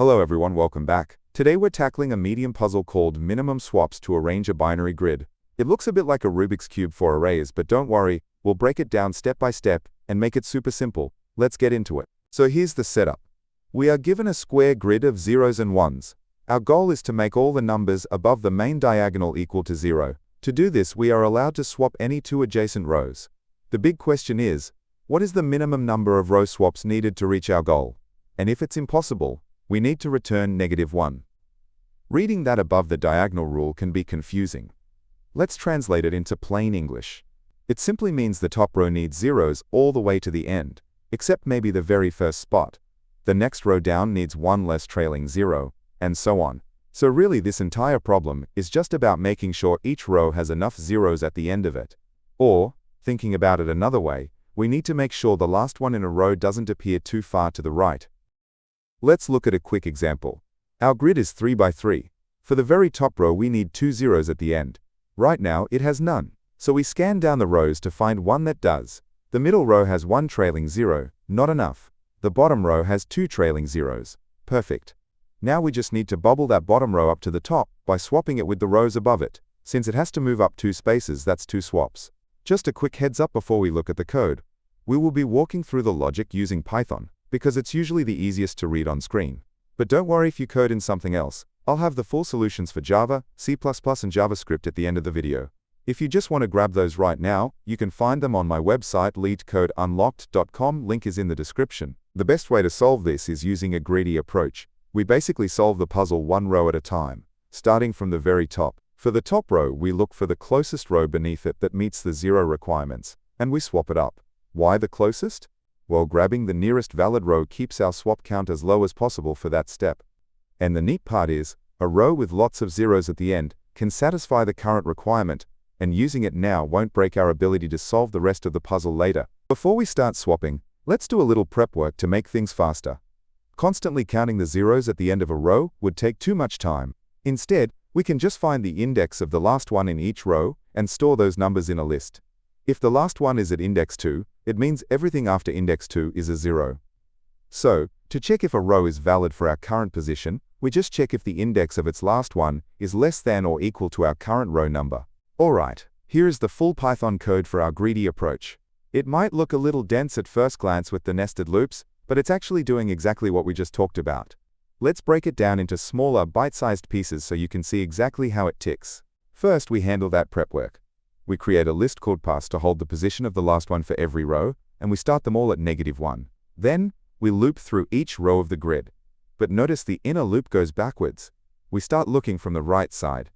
Hello everyone, welcome back. Today we're tackling a medium puzzle called minimum swaps to arrange a binary grid. It looks a bit like a Rubik's Cube for arrays, but don't worry, we'll break it down step by step and make it super simple. Let's get into it. So here's the setup. We are given a square grid of zeros and ones. Our goal is to make all the numbers above the main diagonal equal to 0. To do this, we are allowed to swap any two adjacent rows. The big question is, what is the minimum number of row swaps needed to reach our goal? And if it's impossible, we need to return -1. Reading that above the diagonal rule can be confusing. Let's translate it into plain English. It simply means the top row needs zeros all the way to the end, except maybe the very first spot. The next row down needs one less trailing 0, and so on. So really this entire problem is just about making sure each row has enough zeros at the end of it. Or, thinking about it another way, we need to make sure the last one in a row doesn't appear too far to the right. Let's look at a quick example. Our grid is 3 by 3. For the very top row we need 2 zeros at the end. Right now it has none. So we scan down the rows to find one that does. The middle row has one trailing 0, not enough. The bottom row has 2 trailing zeros. Perfect. Now we just need to bubble that bottom row up to the top by swapping it with the rows above it. Since it has to move up 2 spaces, that's 2 swaps. Just a quick heads up before we look at the code. We will be walking through the logic using Python, because it's usually the easiest to read on screen. But don't worry if you code in something else. I'll have the full solutions for Java, C++, and JavaScript at the end of the video. If you just want to grab those right now, you can find them on my website leetcodeunlocked.com, link is in the description. The best way to solve this is using a greedy approach. We basically solve the puzzle one row at a time, starting from the very top. For the top row, we look for the closest row beneath it that meets the 0 requirements, and we swap it up. Why the closest? Well, grabbing the nearest valid row keeps our swap count as low as possible for that step. And the neat part is, a row with lots of zeros at the end can satisfy the current requirement, and using it now won't break our ability to solve the rest of the puzzle later. Before we start swapping, let's do a little prep work to make things faster. Constantly counting the zeros at the end of a row would take too much time. Instead, we can just find the index of the last one in each row and store those numbers in a list. If the last one is at index 2, it means everything after index 2 is a 0. So, to check if a row is valid for our current position, we just check if the index of its last one is less than or equal to our current row number. Alright, here is the full Python code for our greedy approach. It might look a little dense at first glance with the nested loops, but it's actually doing exactly what we just talked about. Let's break it down into smaller, bite-sized pieces so you can see exactly how it ticks. First, we handle that prep work. We create a Leetcode pass to hold the position of the last one for every row, and we start them all at -1. Then, we loop through each row of the grid. But notice the inner loop goes backwards. We start looking from the right side.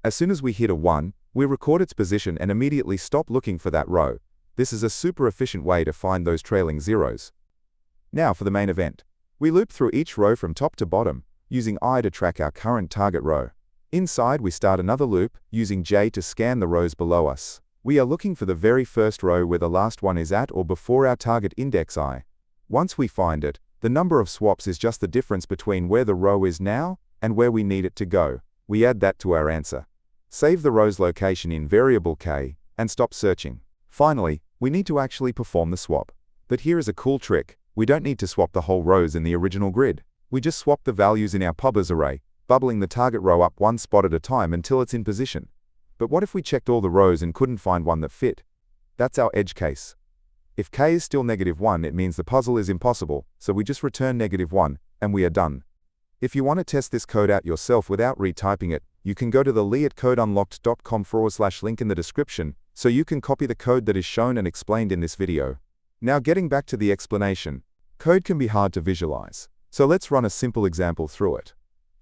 As soon as we hit a 1, we record its position and immediately stop looking for that row. This is a super efficient way to find those trailing zeros. Now for the main event. We loop through each row from top to bottom, using I to track our current target row. Inside, we start another loop, using J to scan the rows below us. We are looking for the very first row where the last one is at or before our target index I. Once we find it, the number of swaps is just the difference between where the row is now and where we need it to go. We add that to our answer. Save the row's location in variable k, and stop searching. Finally, we need to actually perform the swap. But here is a cool trick. We don't need to swap the whole rows in the original grid. We just swap the values in our publis array, bubbling the target row up one spot at a time until it's in position. But what if we checked all the rows and couldn't find one that fit? That's our edge case. If k is still -1, it means the puzzle is impossible, so we just return -1, and we are done. If you want to test this code out yourself without retyping it, you can go to the leetcodeunlocked.com/link in the description, so you can copy the code that is shown and explained in this video. Now getting back to the explanation, code can be hard to visualize, so let's run a simple example through it.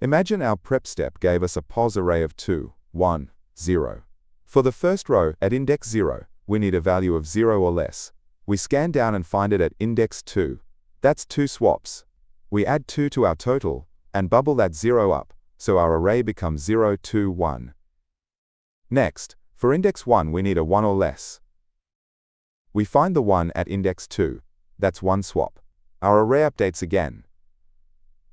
Imagine our prep step gave us a pos array of 2, 1, 0. For the first row, at index 0, we need a value of 0 or less. We scan down and find it at index 2. That's 2 swaps. We add 2 to our total, and bubble that 0 up, so our array becomes 0, 2, 1. Next, for index 1 we need a 1 or less. We find the 1 at index 2. That's 1 swap. Our array updates again.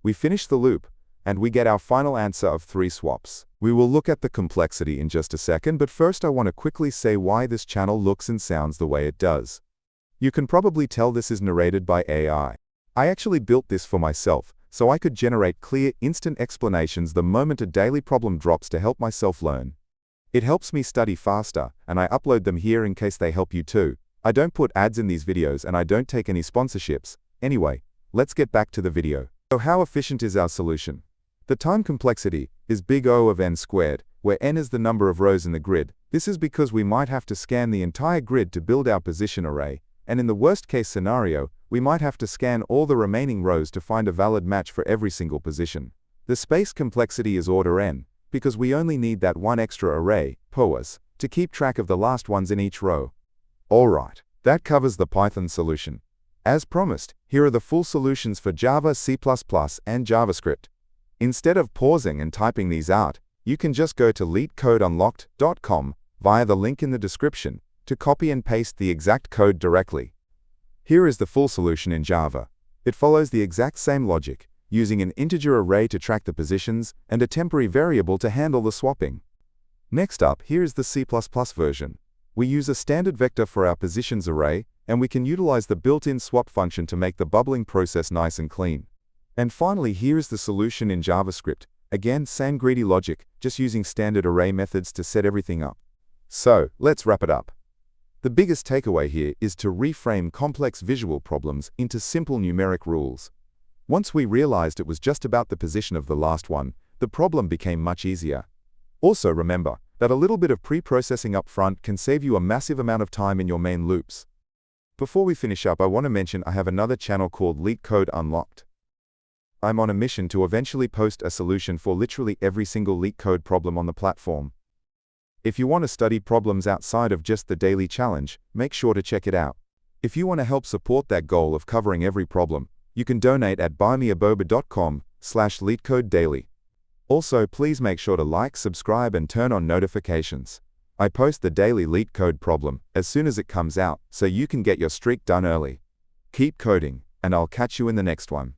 We finish the loop, and we get our final answer of 3 swaps. We will look at the complexity in just a second, but first I want to quickly say why this channel looks and sounds the way it does. You can probably tell this is narrated by AI. I actually built this for myself, so I could generate clear, instant explanations the moment a daily problem drops to help myself learn. It helps me study faster, and I upload them here in case they help you too. I don't put ads in these videos and I don't take any sponsorships. Anyway, let's get back to the video. So how efficient is our solution? The time complexity is big O of n squared, where n is the number of rows in the grid. This is because we might have to scan the entire grid to build our position array, and in the worst case scenario, we might have to scan all the remaining rows to find a valid match for every single position. The space complexity is order n, because we only need that one extra array, POAs, to keep track of the last ones in each row. Alright, that covers the Python solution. As promised, here are the full solutions for Java, C++, and JavaScript. Instead of pausing and typing these out, you can just go to leetcodeunlocked.com via the link in the description to copy and paste the exact code directly. Here is the full solution in Java. It follows the exact same logic, using an integer array to track the positions and a temporary variable to handle the swapping. Next up, here is the C++ version. We use a standard vector for our positions array, and we can utilize the built-in swap function to make the bubbling process nice and clean. And finally, here is the solution in JavaScript. Again, same greedy logic, just using standard array methods to set everything up. So, let's wrap it up. The biggest takeaway here is to reframe complex visual problems into simple numeric rules. Once we realized it was just about the position of the last one, the problem became much easier. Also remember that a little bit of pre-processing up front can save you a massive amount of time in your main loops. Before we finish up, I want to mention I have another channel called Leetcode Unlocked. I'm on a mission to eventually post a solution for literally every single Leetcode problem on the platform. If you want to study problems outside of just the daily challenge, make sure to check it out. If you want to help support that goal of covering every problem, you can donate at buymeaboba.com/leetcodedaily. Also, please make sure to like, subscribe, and turn on notifications. I post the daily Leetcode problem as soon as it comes out, so you can get your streak done early. Keep coding, and I'll catch you in the next one.